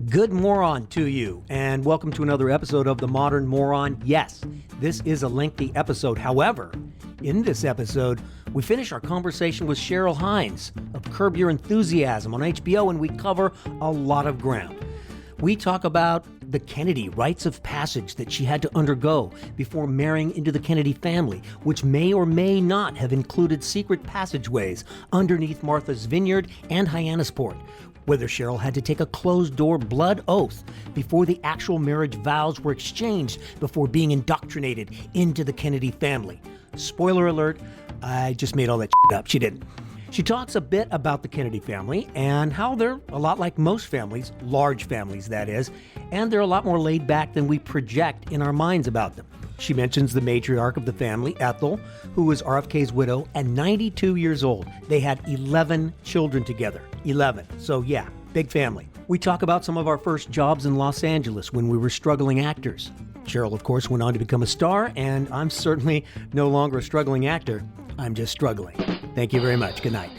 Good Moron to you, and welcome to another episode of the Modern Moron. Yes, this is a lengthy episode. However, in this episode, we finish our conversation with Cheryl Hines of Curb Your Enthusiasm on HBO, and we cover a lot of ground. We talk about the Kennedy rites of passage that she had to undergo before marrying into the Kennedy family, which may or may not have included secret passageways underneath Martha's Vineyard and Hyannis, whether Cheryl had to take a closed-door blood oath before the actual marriage vows were exchanged before being indoctrinated into the Kennedy family. Spoiler alert, I just made all that up. She didn't. She talks a bit about the Kennedy family and how they're a lot like most families, large families that is, and they're a lot more laid back than we project in our minds about them. She mentions the matriarch of the family, Ethel, who was RFK's widow and 92 years old. They had 11 children together. 11. So yeah, big family. We talk about some of our first jobs in Los Angeles when we were struggling actors. Cheryl, of course, went on to become a star, and I'm certainly no longer a struggling actor. I'm just struggling. Thank you very much. Good night.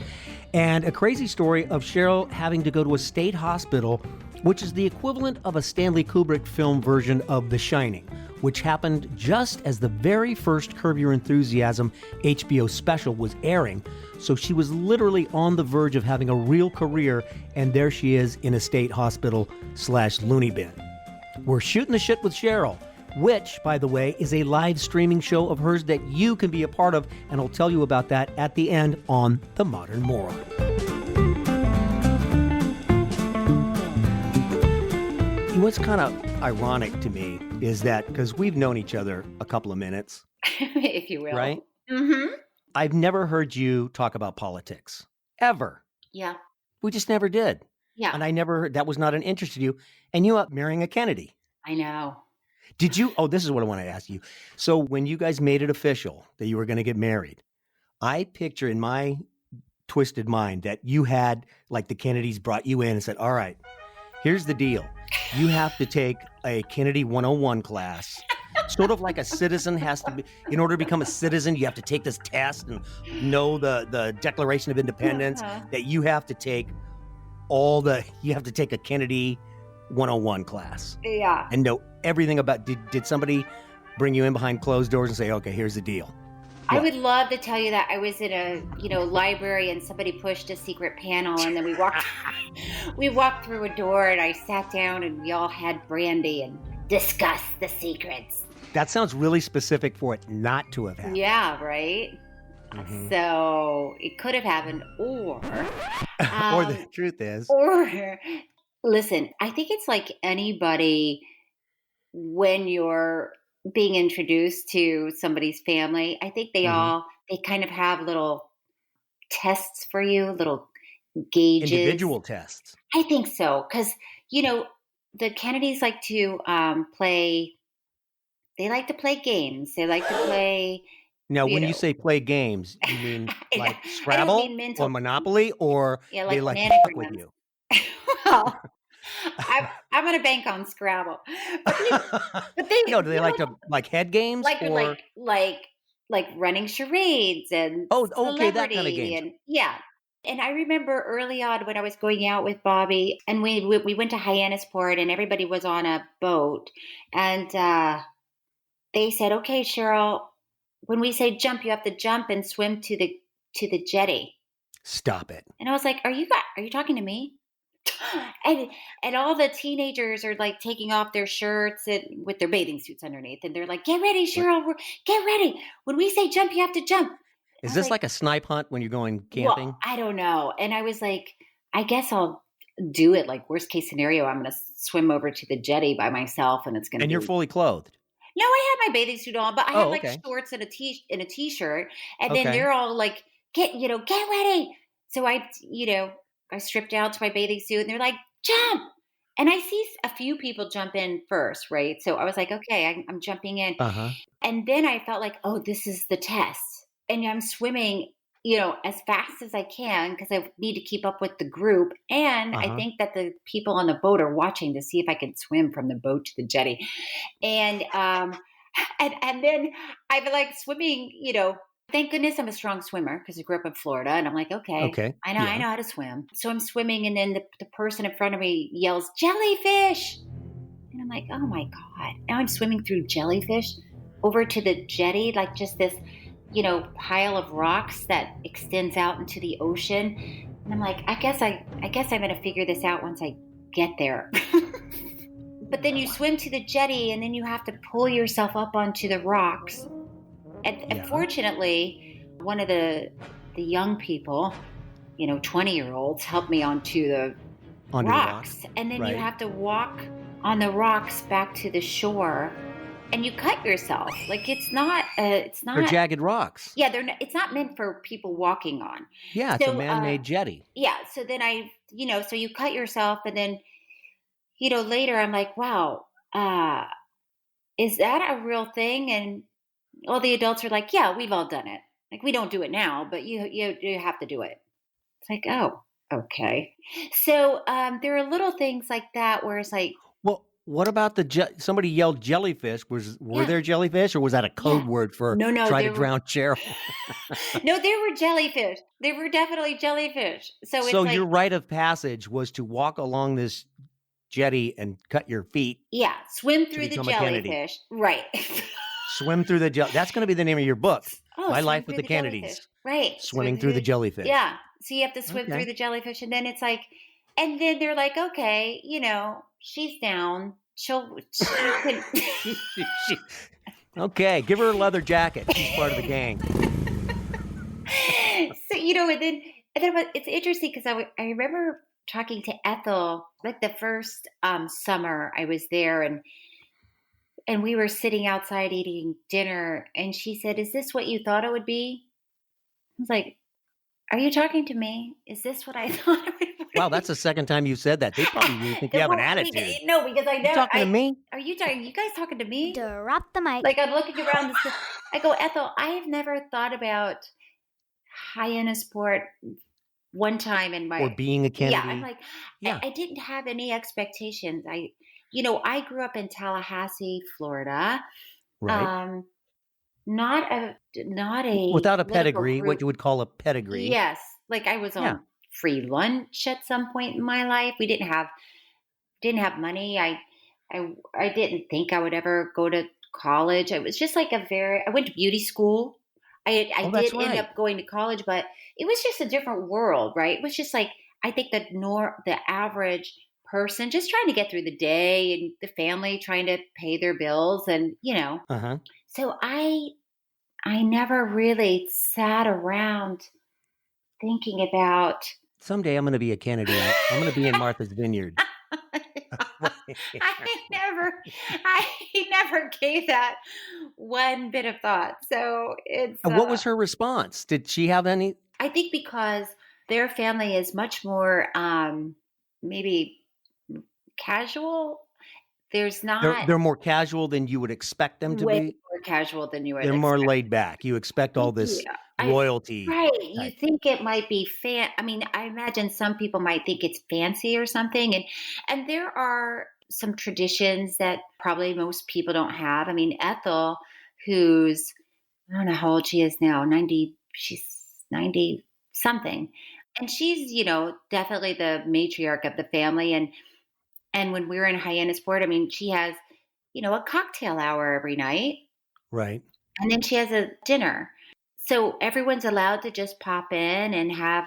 And a crazy story of Cheryl having to go to a state hospital, which is the equivalent of a Stanley Kubrick film version of The Shining, which happened just as the very first Curb Your Enthusiasm HBO special was airing. So she was literally on the verge of having a real career, and there she is in a state hospital/loony bin. We're shooting the shit with Cheryl, which, by the way, is a live streaming show of hers that you can be a part of, and I'll tell you about that at the end on The Modern Moron. What's kind of ironic to me is that, because we've known each other a couple of minutes, if you will. Right? Mm-hmm. I've never heard you talk about politics, ever. Yeah. We just never did. Yeah. And I never heard, that was not an interest to you. And you up marrying a Kennedy. I know. Did you? Oh, this is what I want to ask you. So when you guys made it official that you were going to get married, I picture in my twisted mind that you had, like, the Kennedys brought you in and said, all right, here's the deal. You have to take a Kennedy 101 class, sort of like a citizen has to be. In order to become a citizen, you have to take this test and know the Declaration of Independence, that you have to take you have to take a Kennedy 101 class. Yeah. And know everything about, did somebody bring you in behind closed doors and say, okay, here's the deal? I would love to tell you that I was in a, library and somebody pushed a secret panel and then we walked through a door and I sat down and we all had brandy and discussed the secrets. That sounds really specific for it not to have happened. Yeah, right? Mm-hmm. So it could have happened or the truth is. Or, listen, I think it's like anybody when you're being introduced to somebody's family, I think they kind of have little tests for you, little gauges. Individual tests. I think so. Because, the Kennedys like to play games. They like to play. Now, when you say play games, you mean like Scrabble or Monopoly, or they like to fuck with you? Well, I'm going to bank on Scrabble. But they do they like to like head games? Like running charades and okay, that kind of game. And yeah. And I remember early on when I was going out with Bobby and we went to Hyannis and everybody was on a boat and they said, okay, Cheryl, when we say jump, you have to jump and swim to the jetty. Stop it. And I was like, are you talking to me? And all the teenagers are like taking off their shirts and with their bathing suits underneath. And they're like, get ready, Cheryl, get ready. When we say jump, you have to jump. Is this like a snipe hunt when you're going camping? Well, I don't know. And I was like, I guess I'll do it. Like worst case scenario, I'm going to swim over to the jetty by myself and it's going to And you're fully clothed. No, I had my bathing suit on, but I had shorts and a t-shirt. And then they're all like, get ready. So I stripped out to my bathing suit and they're like, jump. And I see a few people jump in first, right? So I was like, okay, I'm jumping in. Uh-huh. And then I felt like, oh, this is the test. And I'm swimming, as fast as I can because I need to keep up with the group. And I think that the people on the boat are watching to see if I can swim from the boat to the jetty. And then I'm like swimming, Thank goodness I'm a strong swimmer because I grew up in Florida, and I'm like, okay, Okay. I know how to swim. So I'm swimming, and then the person in front of me yells, "Jellyfish!" And I'm like, oh my God. Now I'm swimming through jellyfish over to the jetty, like just this, pile of rocks that extends out into the ocean. And I'm like, I guess I'm gonna figure this out once I get there. But then you swim to the jetty, and then you have to pull yourself up onto the rocks. And fortunately, one of the young people, 20-year-olds, helped me onto the rocks. And then you have to walk on the rocks back to the shore, and you cut yourself. Like They're jagged rocks. Yeah, it's not meant for people walking on. Yeah, it's a man-made jetty. Yeah, so then so you cut yourself, and then later I'm like, wow, is that a real thing? And all the adults are like, yeah, we've all done it. Like, we don't do it now, but you have to do it. It's like, oh, okay. So there are little things like that where it's like, well, what about somebody yelled jellyfish? Were there jellyfish, or was that a code word for try to drown Cheryl? No, there were jellyfish. There were definitely jellyfish. So it's your rite of passage was to walk along this jetty and cut your feet. Yeah, swim through the jellyfish. Right. Swim through the jellyfish. That's going to be the name of your book. My Life with the Kennedys. Jellyfish. Right. Swimming through the jellyfish. Yeah. So you have to swim through the jellyfish, and then it's like, and then they're like, okay, she's down. She can. Okay, give her a leather jacket. She's part of the gang. So and then it's interesting because I remember talking to Ethel like the first summer I was there, and we were sitting outside eating dinner, and she said, "Is this what you thought it would be?" I was like, "Are you talking to me? Is this what I thought it would be?" Wow, that's the second time you said that. They probably really think you have an attitude. No, because I know. You talking to me? Are you talking? You guys talking to me? Drop the mic. Like, I'm looking around. I go, Ethel, I have never thought about Hyannis one time in my... Or being a Kennedy. Yeah, I'm like, I didn't have any expectations. I grew up in Tallahassee, Florida. Right. Not a without a pedigree, what you would call a pedigree. Yes. Like, I was on free lunch at some point in my life. We didn't have money. I didn't think I would ever go to college. It was just like I went to beauty school. I did end up going to college, but it was just a different world, right? It was just like, I think the average person just trying to get through the day, and the family trying to pay their bills, and So I never really sat around thinking about, someday I'm going to be a Kennedy. I'm going to be in Martha's Vineyard. I never gave that one bit of thought. So it's... what was her response? Did she have any? I think because their family is much more maybe casual. There's not... They're more casual than you would expect them to way be? More casual than you would They're more laid back. You expect all this royalty. Right. You think it might be I mean, I imagine some people might think it's fancy or something. And there are some traditions that probably most people don't have. I mean, Ethel, who's, I don't know how old she is now, she's 90 something. And she's, definitely the matriarch of the family. And when we were in Hyannis, I mean, she has, a cocktail hour every night. Right. And then she has a dinner. So everyone's allowed to just pop in and have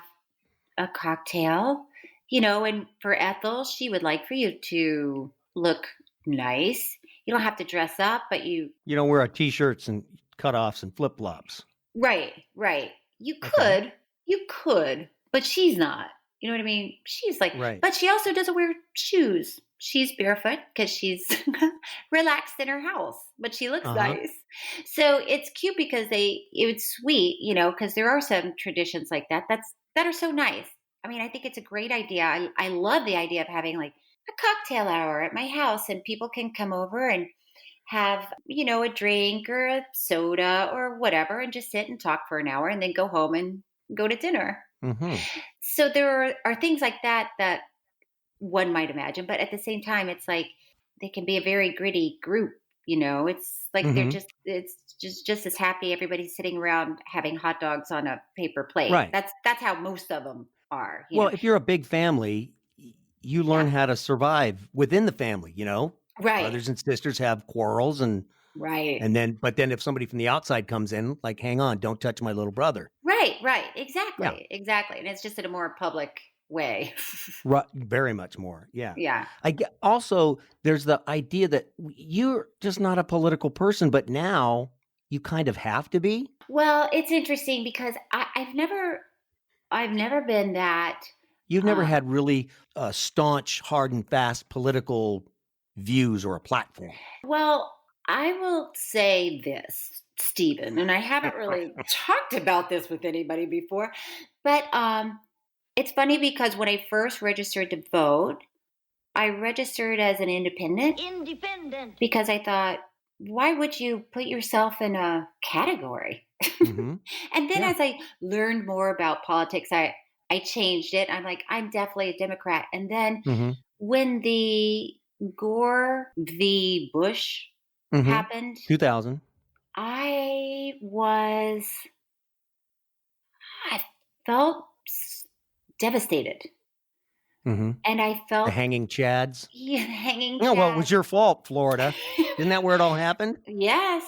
a cocktail, and for Ethel, she would like for you to look nice. You don't have to dress up, but you don't wear T-shirts and cutoffs and flip-flops. Right. You could, but she's not. You know what I mean? She's like, but she also doesn't wear shoes. She's barefoot because she's relaxed in her house, but she looks nice. So it's cute because it's sweet, because there are some traditions like that that are so nice. I mean, I think it's a great idea. I love the idea of having like a cocktail hour at my house, and people can come over and have, a drink or a soda or whatever, and just sit and talk for an hour, and then go home and go to dinner. Mm-hmm. So there are things like that one might imagine, but at the same time, it's like they can be a very gritty group. It's like it's just as happy everybody's sitting around having hot dogs on a paper plate. Right. That's how most of them are. Well, if you're a big family, you learn how to survive within the family, Right. Brothers and sisters have quarrels Right. but then if somebody from the outside comes in, like, hang on, don't touch my little brother. Right. Yeah. Exactly. And it's just in a more public way. Right. Very much more. Yeah. Yeah. Also, there's the idea that you're just not a political person, but now you kind of have to be. Well, it's interesting because I've never been that. You've never had really staunch, hard and fast political views or a platform. Well, I will say this, Stephen, and I haven't really talked about this with anybody before, but it's funny because when I first registered to vote, I registered as an independent. Independent. Because I thought, why would you put yourself in a category? Mm-hmm. And then as I learned more about politics, I changed it. I'm like, I'm definitely a Democrat. And then when the Gore v. Bush happened, 2000, I felt devastated. And I felt the hanging chads. Yeah, hanging No, chads. well, it was your fault, Florida. Isn't that where it all happened? Yes,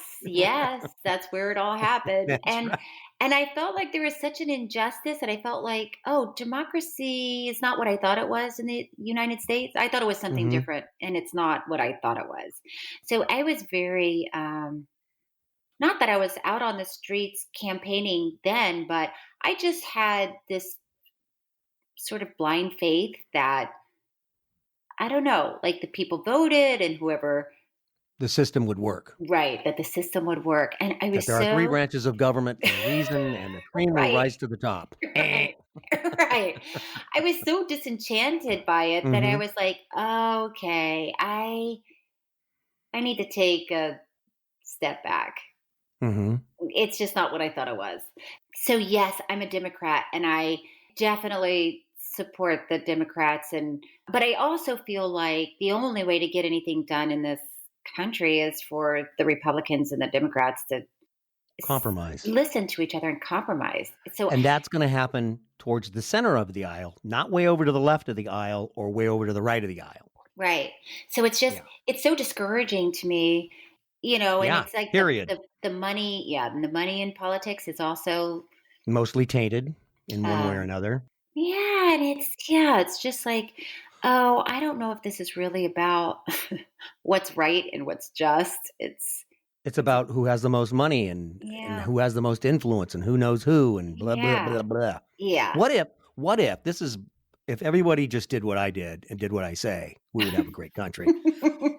that's where it all happened. Right. And I felt like there was such an injustice, and I felt like, oh, democracy is not what I thought it was in the United States. I thought it was something different, and it's not what I thought it was. So I was very, not that I was out on the streets campaigning then, but I just had this sort of blind faith that, I don't know, like the people voted and whoever. The system would work. Right, that the system would work. And I was that there are 3 branches of government for a reason, and the cream will rise to the top. Right. I was so disenchanted by it that I was like, oh, okay, I need to take a step back. It's just not what I thought it was. So yes, I'm a Democrat, and I definitely support the Democrats, but I also feel like the only way to get anything done in this country is for the Republicans and the Democrats to compromise, listen to each other and compromise. And that's going to happen towards the center of the aisle, not way over to the left of the aisle or way over to the right of the aisle. Right. So it's just, it's so discouraging to me, and it's like period. The money, and the money in politics is also mostly tainted in one way or another. Yeah. And it's just like, oh, I don't know if this is really about what's right and what's just. It's about who has the most money and who has the most influence and who knows who and blah, blah, blah, blah. Yeah. What if everybody just did what I did and did what I say, we would have a great country.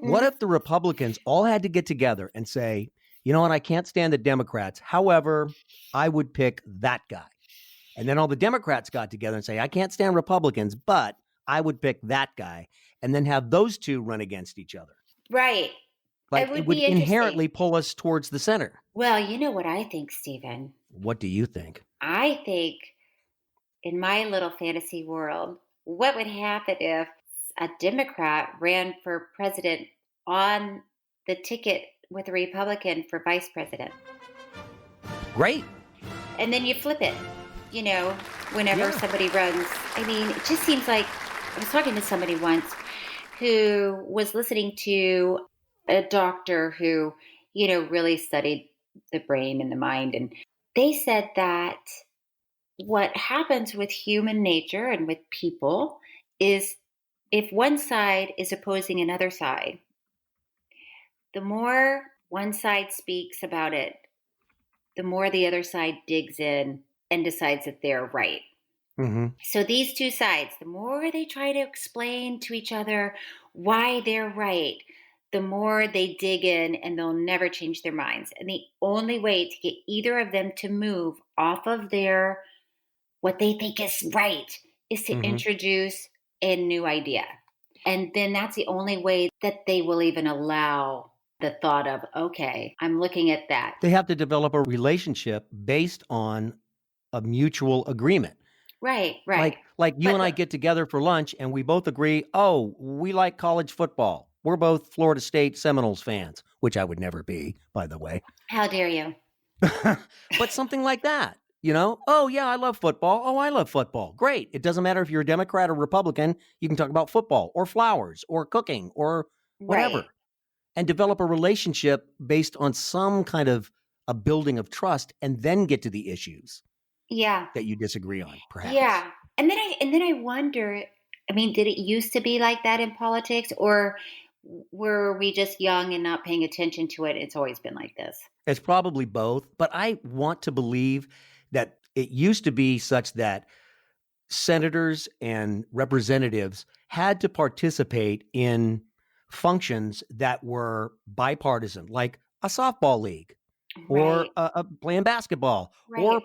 What if the Republicans all had to get together and say, you know what, I can't stand the Democrats. However, I would pick that guy. And then all the Democrats got together and say, I can't stand Republicans, but I would pick that guy. And then have those two run against each other. Right. Like it would inherently pull us towards the center. Well, you know what I think, Stephen? What do you think? I think in my little fantasy world, what would happen if a Democrat ran for president on the ticket with a Republican for vice president? Great. And then you flip it, whenever somebody runs. I mean, it just seems like I was talking to somebody once who was listening to a doctor who, really studied the brain and the mind. And they said that what happens with human nature and with people is if one side is opposing another side, the more one side speaks about it, the more the other side digs in and decides that they're right. So these two sides, the more they try to explain to each other why they're right, the more they dig in and they'll never change their minds. And the only way to get either of them to move off of what they think is right is to introduce a new idea. And then that's the only way that they will even allow the thought of, okay, I'm looking at that. They have to develop a relationship based on a mutual agreement. Right. Like you and I get together for lunch and we both agree, we like college football. We're both Florida State Seminoles fans, which I would never be, by the way. How dare you? But something like that, oh, yeah, I love football. Oh, I love football. Great. It doesn't matter if you're a Democrat or Republican. You can talk about football or flowers or cooking or whatever. Right. And develop a relationship based on some kind of a building of trust, and then get to the issues that you disagree on, perhaps. Yeah. And then I wonder, I mean, did it used to be like that in politics, or were we just young and not paying attention to it? It's always been like this. It's probably both, but I want to believe that it used to be such that senators and representatives had to participate in functions that were bipartisan, like a softball league, or playing basketball, or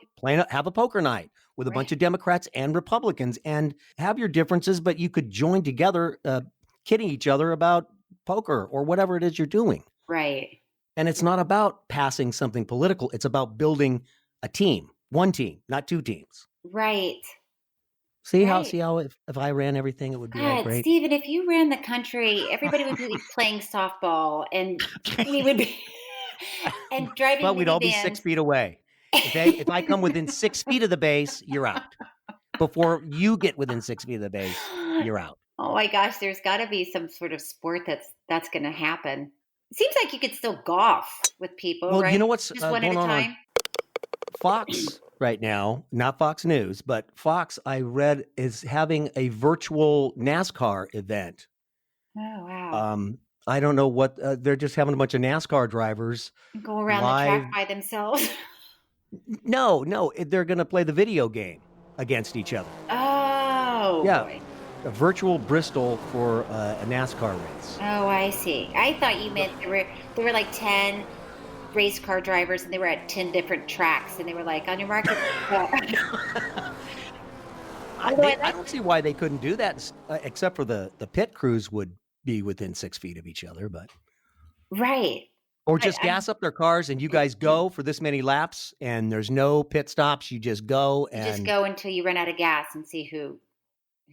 have a poker night with a bunch of Democrats and Republicans, and have your differences, but you could join together, kidding each other about poker or whatever it is you're doing. Right. And it's not about passing something political. It's about building a team, one team, not two teams. Right. See how if I ran everything, it would be all great. Stephen, if you ran the country, everybody would be playing softball, and we would be and driving. But we'd all be 6 feet away. If I come within 6 feet of the base, you're out. Before you get within 6 feet of the base, you're out. Oh my gosh, there's got to be some sort of sport that's going to happen. It seems like you could still golf with people, well, right? You know what's just one at a time. Fox right now, not Fox News, but Fox, I read, is having a virtual NASCAR event. Oh, wow. I don't know what, they're just having a bunch of NASCAR drivers go around the track by themselves. No, they're going to play the video game against each other. Oh, yeah. Boy. A virtual Bristol for a NASCAR race. Oh, I see. I thought you meant there were like 10 race car drivers, and they were at 10 different tracks, and they were like, on your market. I don't see why they couldn't do that, except for the pit crews would be within 6 feet of each other, but right. Or just gas up their cars, and you guys go for this many laps, and there's no pit stops. You just go and just go until you run out of gas and see who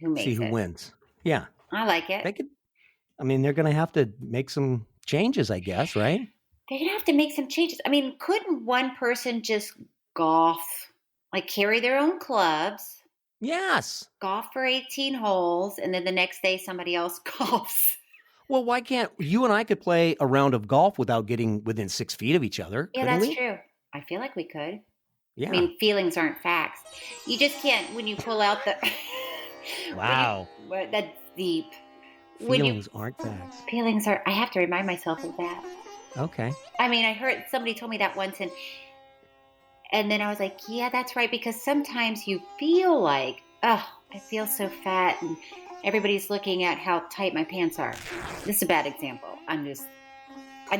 makes it. See who wins. Yeah, I like it. They're going to have to make some changes, I guess, right? They're going to have to make some changes. I mean, couldn't one person just golf, like carry their own clubs? Yes. Golf for 18 holes, and then the next day somebody else golfs. Well, why can't you and I could play a round of golf without getting within 6 feet of each other? Yeah, that's true. I feel like we could. Yeah. I mean, feelings aren't facts. You just can't, when you pull out the... Wow. That's deep. Feelings aren't facts. Feelings are... I have to remind myself of that. Okay. I mean, I heard somebody told me that once, and then I was like, yeah, that's right, because sometimes you feel like, oh, I feel so fat, and everybody's looking at how tight my pants are. This is a bad example. And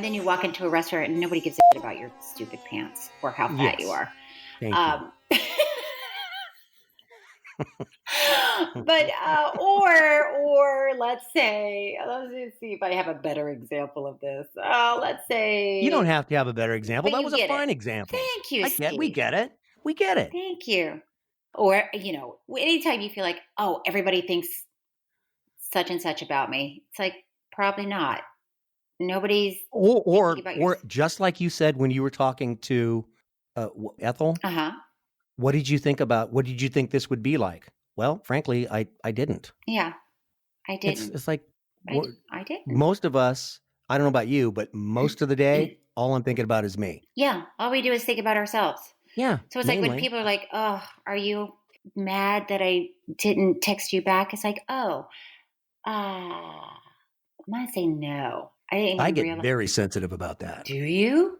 then you walk into a restaurant and nobody gives a shit about your stupid pants or how fat you are. Thank you. But or let's say, let's just see if I have a better example of this. Let's say you don't have to have a better example. That was a fine it. example. Thank you. We get it. We get it. Thank you. Or anytime you feel like, oh, everybody thinks such and such about me, it's like probably not. Nobody's or just like you said when you were talking to Ethel. What did you think this would be like? Well, frankly, I didn't. Yeah, I didn't. It's like I didn't. Most of us, I don't know about you, but most of the day, all I'm thinking about is me. Yeah, all we do is think about ourselves. Yeah. So it's like when people are like, oh, are you mad that I didn't text you back? It's like, oh, I'm going to say no. I get very sensitive about that. Do you?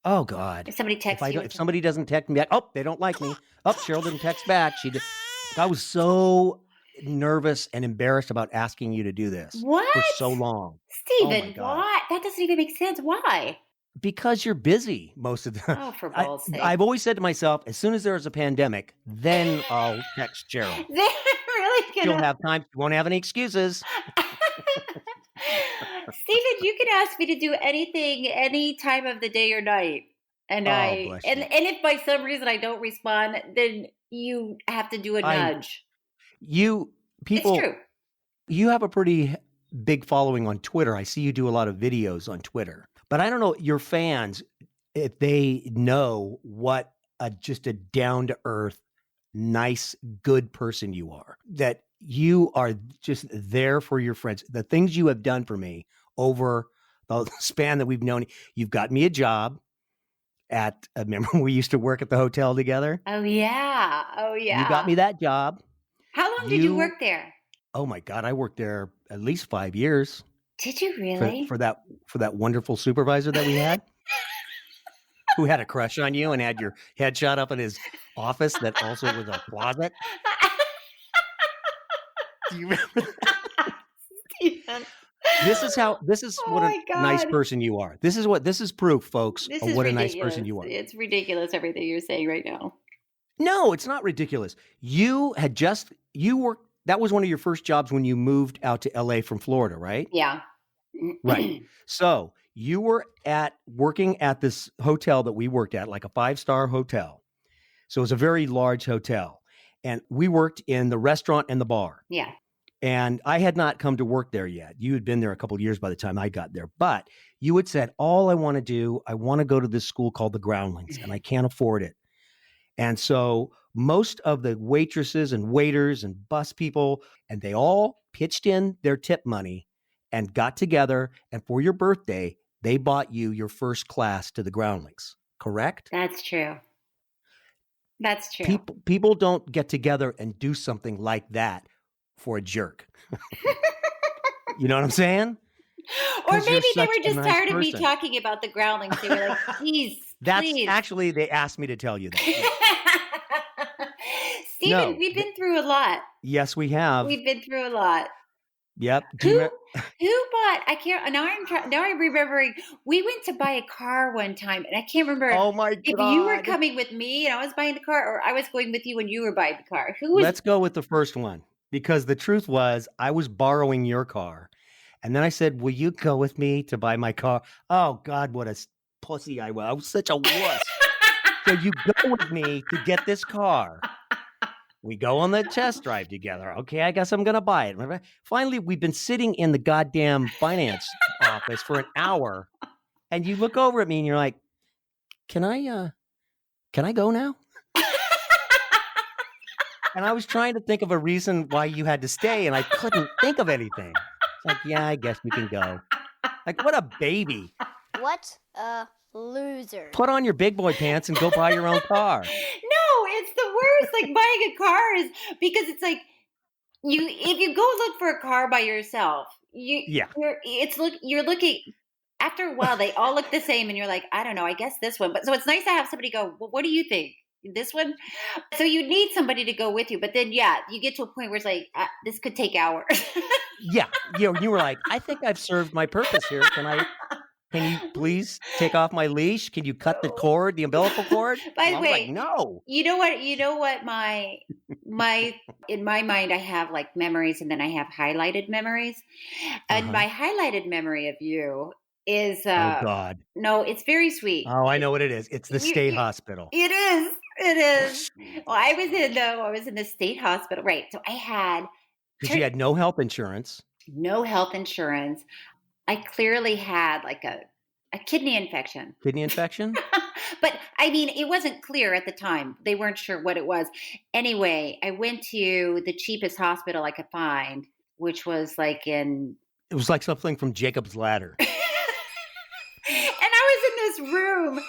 Oh, God. If somebody texts you. If somebody doesn't text me back, oh, they don't like me. Oh, Cheryl didn't text back. I was so nervous and embarrassed about asking you to do this. What? For so long. Stephen, what? That doesn't even make sense. Why? Because you're busy most of the time. Oh, for balls' sake. I've always said to myself, as soon as there's a pandemic, then I'll text Cheryl. They're really gonna... She'll have time. She won't have any excuses. Stephen, you can ask me to do anything, any time of the day or night. And and if by some reason I don't respond, then you have to do a nudge. It's true. You have a pretty big following on Twitter. I see you do a lot of videos on Twitter. But I don't know your fans, if they know what just a down-to-earth, nice, good person you are, that you are just there for your friends. The things you have done for me over the span that we've known, you've got me a job at, remember we used to work at the hotel together? Oh, yeah. Oh, yeah. You got me that job. How long did you work there? Oh my God, I worked there at least 5 years. Did you really? For that wonderful supervisor that we had, who had a crush on you and had your headshot up in his office that also was a closet. Do you remember that? Stephen. This is what a nice person you are. This is proof, folks, of what a nice person you are. It's ridiculous, everything you're saying right now. No, it's not ridiculous. That was one of your first jobs when you moved out to LA from Florida, right? Yeah. Right. So you were working at this hotel that we worked at, like a 5-star hotel. So it was a very large hotel. And we worked in the restaurant and the bar. Yeah. And I had not come to work there yet. You had been there a couple of years by the time I got there. But you had said, all I want to go to this school called the Groundlings, and I can't afford it. And so most of the waitresses and waiters and bus people, and they all pitched in their tip money and got together. And for your birthday, they bought you your first class to the Groundlings. Correct? That's true. That's true. People don't get together and do something like that for a jerk. You know what I'm saying? Or maybe they were just tired of me talking about the Groundlings. They were like, please. Actually, they asked me to tell you that. Stephen, we've been through a lot. Yes, we have. We've been through a lot. Yep. Who bought? I can't. Now I'm remembering. We went to buy a car one time, and I can't remember. Oh my God! If you were coming with me and I was buying the car, or I was going with you and you were buying the car. Who was? Let's go with the first one, because the truth was I was borrowing your car, and then I said, "Will you go with me to buy my car?" Oh God, what a pussy I was! I was such a wuss. So you go with me to get this car. We go on the test drive together. Okay, I guess I'm going to buy it. Finally, we've been sitting in the goddamn finance office for an hour, and you look over at me and you're like, can I go now? And I was trying to think of a reason why you had to stay, and I couldn't think of anything. It's like, yeah, I guess we can go. Like, what a baby. What a loser. Put on your big boy pants and go buy your own car. No, it's the worst. Like, buying a car is, because it's like, if you go look for a car by yourself, you're looking, after a while, they all look the same, and you're like, I don't know, I guess this one. But so it's nice to have somebody go, well, what do you think? This one? So you need somebody to go with you. But then, you get to a point where it's like, this could take hours. Yeah. You were like, I think I've served my purpose here. Can you please take off my leash? Can you cut the cord, the umbilical cord? By the way, like, no. You know what my in my mind, I have like memories, and then I have highlighted memories. And my highlighted memory of you is oh God. No, it's very sweet. Oh, I know what it is. It's the state hospital. It is. Well, I was in the state hospital. Right. So I had, because you had no health insurance. No health insurance. I clearly had like a kidney infection. Kidney infection? But I mean, it wasn't clear at the time. They weren't sure what it was. Anyway, I went to the cheapest hospital I could find, which was like it was like something from Jacob's Ladder. And I was in this room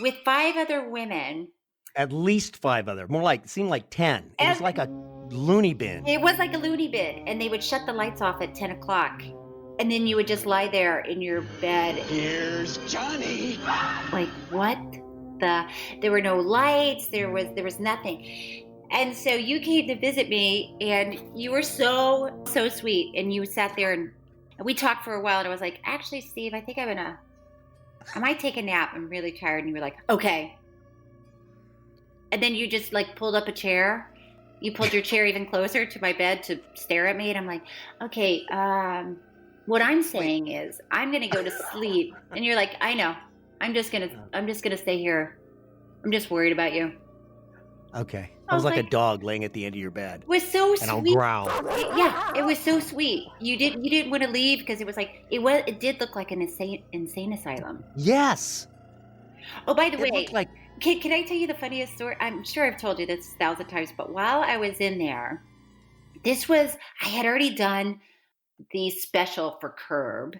with 5 other women. At least 5 other. Seemed like 10. It was like a loony bin. It was like a loony bin. And they would shut the lights off at 10 o'clock. And then you would just lie there in your bed. Here's Johnny. Like, what there were no lights. There was nothing. And so you came to visit me, and you were so, so sweet. And you sat there and we talked for a while, and I was like, actually, Steve, I think I might take a nap. I'm really tired. And you were like, okay. And then you just like pulled up a chair. You pulled your chair even closer to my bed to stare at me. And I'm like, okay, what I'm saying is I'm going to go to sleep. And you're like, I know. I'm just going to stay here. I'm just worried about you. Okay. I was like a dog laying at the end of your bed. It was so sweet. And I'll growl. It was so sweet. You didn't want to leave because it was like it did look like an insane asylum. Yes. Oh, by the way, looked like... can I tell you the funniest story? I'm sure I've told you this 1,000 times, but while I was in there, I had already done the special for Curb,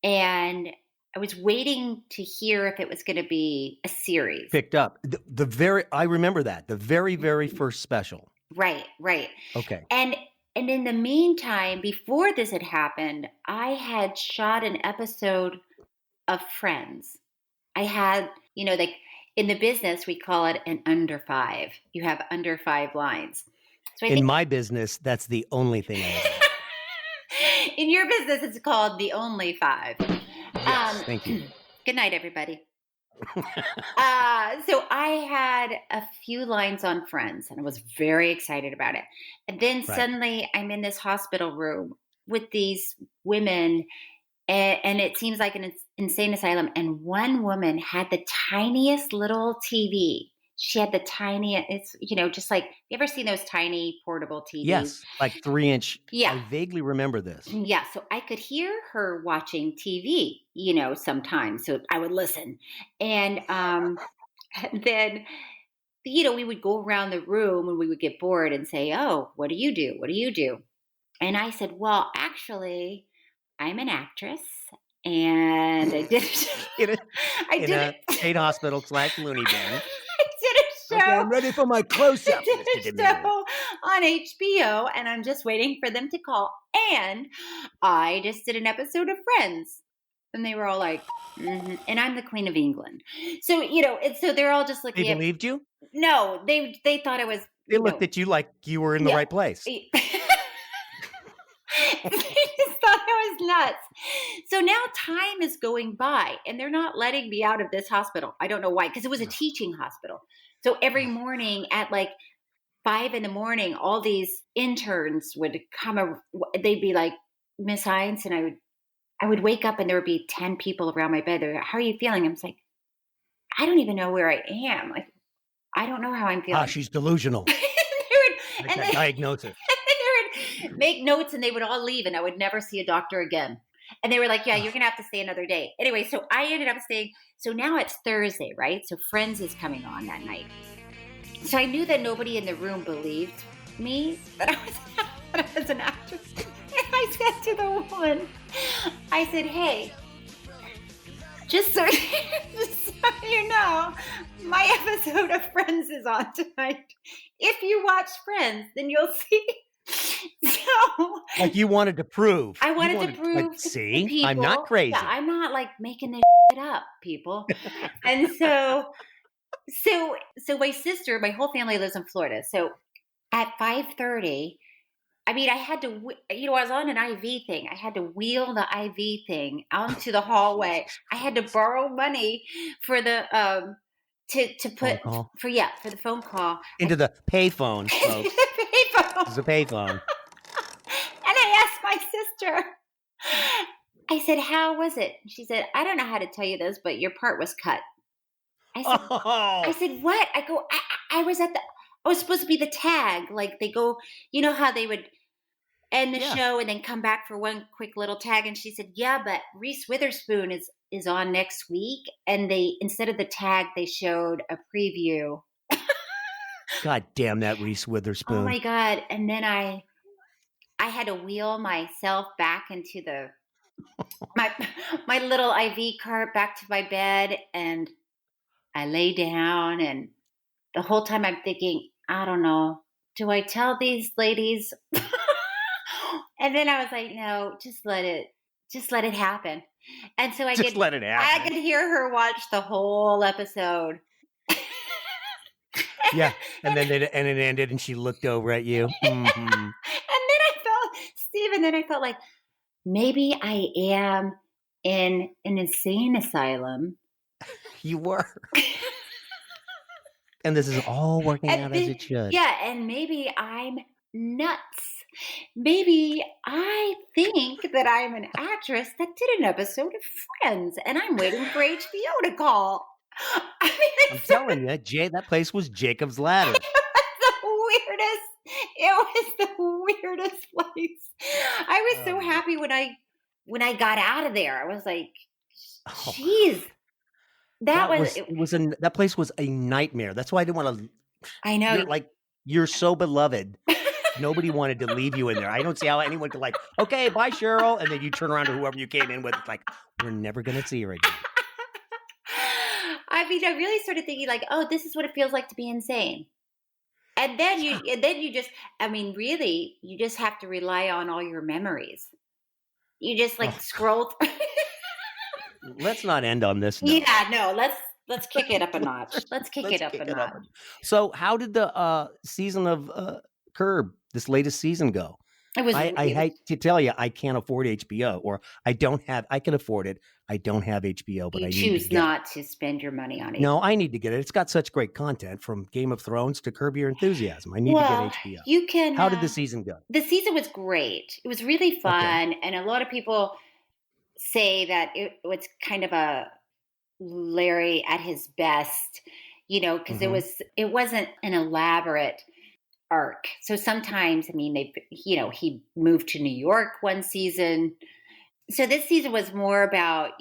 and I was waiting to hear if it was going to be a series. Picked up. I remember that. The very, very first special. Right. Okay. And in the meantime, before this had happened, I had shot an episode of Friends. I had, like in the business, we call it an under 5. You have under 5 lines. So in my business, that's the only thing I have. In your business, it's called the only 5. Yes, thank you. Good night, everybody. So I had a few lines on Friends, and I was very excited about it. And then suddenly I'm in this hospital room with these women, and it seems like an insane asylum. And one woman had the tiniest little TV. She had the tiniest, it's, just like, you ever seen those tiny portable TVs? Yes, like 3-inch. Yeah. I vaguely remember this. Yeah, so I could hear her watching TV, sometimes. So I would listen. And then, we would go around the room and we would get bored and say, oh, what do you do? What do you do? And I said, well, actually, I'm an actress. And I did it. in a state hospital / loony bin. Show. Okay, I'm ready for my close-up. I did a show on HBO, and I'm just waiting for them to call. And I just did an episode of Friends, and they were all like, mm-hmm. And I'm the Queen of England. So and so they're all just looking. They believed you? No, they thought I was. They looked at you like you were in the right place. They just thought I was nuts. So now time is going by, and they're not letting me out of this hospital. I don't know why, because it was a teaching hospital. So every morning at like 5 a.m, all these interns would come. They'd be like, Miss Hines, and I would wake up, and there would be 10 people around my bed. They're like, how are you feeling? I'm like, I don't even know where I am. Like, I don't know how I'm feeling. She's delusional. Diagnosis. They would make notes, and they would all leave, and I would never see a doctor again. And they were like, yeah, you're going to have to stay another day. Anyway, so I ended up staying. So now it's Thursday, right? So Friends is coming on that night. So I knew that nobody in the room believed me, that I was an actress. And I said to the one, I said, hey, just so you know, my episode of Friends is on tonight. If you watch Friends, then you'll see. So, like you wanted to prove. I wanted to prove. Like, see, people, I'm not crazy. Yeah, I'm not like making this shit up, people. And so my sister, my whole family lives in Florida. So at 5:30, I had to, I was on an IV thing. I had to wheel the IV thing out into the hallway. I had to borrow money for the to put for the phone call into the payphone, folks. It's a payphone. And I asked my sister, I said, how was it? She said, I don't know how to tell you this, but your part was cut. I said, what? I go, I was supposed to be the tag. Like they go, you know how they would end the show and then come back for one quick little tag. And she said, yeah, but Reese Witherspoon is on next week. And they, instead of the tag, they showed a preview. God damn that Reese Witherspoon. Oh my God. And then I had to wheel myself back into my little IV cart back to my bed, and I lay down, and the whole time I'm thinking, I don't know, do I tell these ladies? And then I was like, no, just let it happen. And so let it happen. I could hear her watch the whole episode. Yeah, and then it ended, and she looked over at you. Mm-hmm. And then I felt like maybe I am in an insane asylm. You were. And this is all working out as it should. Yeah, and maybe I'm nuts. Maybe I think that I'm an actress that did an episode of Friends, and I'm waiting for HBO to call. I'm telling you, Jay, that place was Jacob's Ladder. weirdest place. I was so happy when I got out of there. I was like, "Jeez, that place was a nightmare." That's why I didn't want to. I know. You're so beloved. Nobody wanted to leave you in there. I don't see how anyone could okay, bye, Cheryl, and then you turn around to whoever you came in with. It's like, we're never gonna see her again. I mean, I really started thinking oh, this is what it feels like to be insane. And then you just, I mean, really, you just have to rely on all your memories. You just scroll. Let's not end on this note. Yeah, no, let's kick it up a notch. Let's kick it up a notch. So how did the season of Curb, this latest season, go? I hate to tell you, I can't afford HBO, or I can afford it. I don't have HBO, but I choose not to spend your money on it. No, I need to get it. It's got such great content, from Game of Thrones to Curb Your Enthusiasm. I need to get HBO. You can. How did the season go? The season was great. It was really fun, and a lot of people say that it was kind of a Larry at his best, because it wasn't an elaborate arc. So sometimes, I mean, he moved to New York one season. So this season was more about,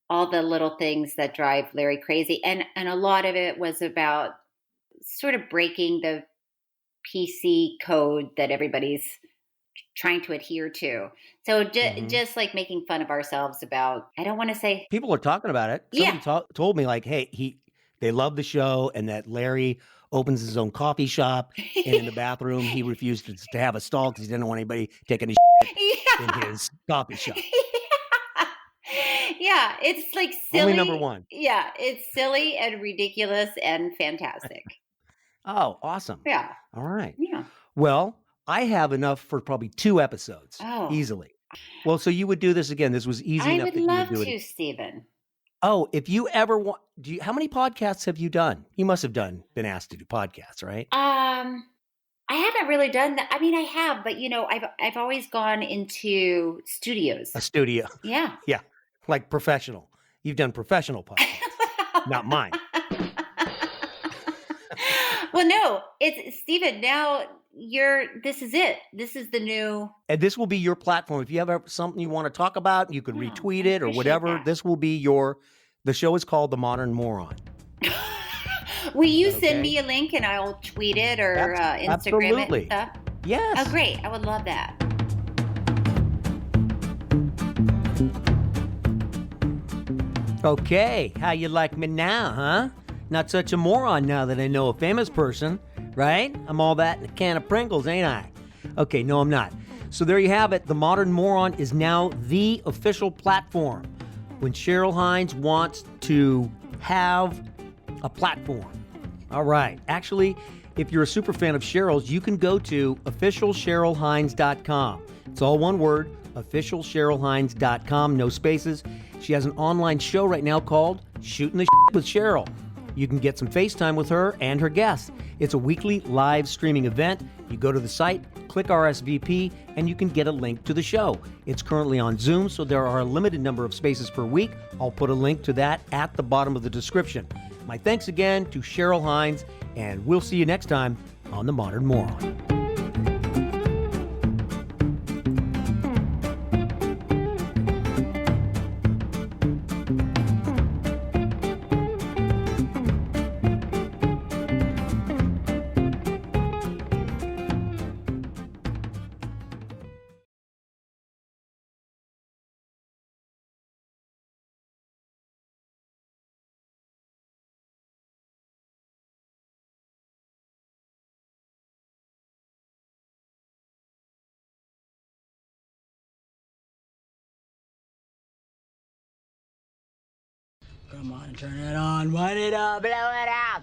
all the little things that drive Larry crazy. And a lot of it was about sort of breaking the PC code that everybody's trying to adhere to. So just making fun of ourselves about, I don't want to say. People are talking about it. Somebody told me hey, they love the show, and that Larry opens his own coffee shop, and in the bathroom he refused to have a stall because he didn't want anybody taking his shit in his coffee shop. Yeah, it's silly. Only number one. Yeah, it's silly and ridiculous and fantastic. Oh, awesome. Yeah. All right. Yeah. Well, I have enough for probably 2 episodes. Easily. Well, so you would do this again. This was easy enough that you would do it. I would love to, Stephen. Oh, if you ever want, how many podcasts have you done? You must have been asked to do podcasts, right? I haven't really done that. I mean, I have, but I've always gone into studios. A studio. Yeah. Yeah. Like professional. You've done professional podcasts. Not mine. Well, no, it's Stephen. Now this is it. This is the new. And this will be your platform. If you have something you want to talk about, you could retweet it or whatever. That. This will be the show is called The Modern Moron. Will you send me a link and I'll tweet it or Instagram it and stuff? Yes. Oh, great. I would love that. Okay. How you like me now, huh? Not such a moron now that I know a famous person, right? I'm all that in a can of Pringles, ain't I? Okay, no, I'm not. So there you have it. The Modern Moron is now the official platform. When Cheryl Hines wants to have a platform. All right. Actually, if you're a super fan of Cheryl's, you can go to officialcherylhines.com. It's all one word, officialcherylhines.com, no spaces. She has an online show right now called Shooting the Shit with Cheryl. You can get some FaceTime with her and her guests. It's a weekly live streaming event. You go to the site, click RSVP, and you can get a link to the show. It's currently on Zoom, so there are a limited number of spaces per week. I'll put a link to that at the bottom of the description. My thanks again to Cheryl Hines, and we'll see you next time on The Modern Moron. Come on, turn it on, wind it up, blow it out.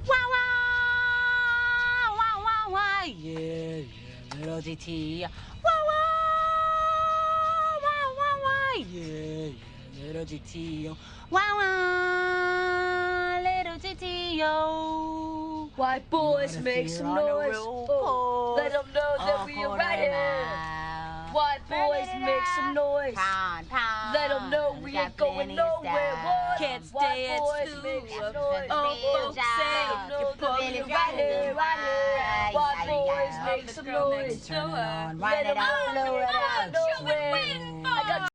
Wow, wow, wow, wow, wow, yeah, little DT. Wow, wow, wow, wow, wow, yeah, little DT. Wow, wow, little DT. White boys make some noise. Oh, let them know that we are right here. White boys make some noise. Pound, pound. Let them know we ain't going nowhere. What? Can't stay at White boys school. make some Oh, noise. folks say you're probably Right here, right here. White boys make some noise. Door. Let them know we're out nowhere. I got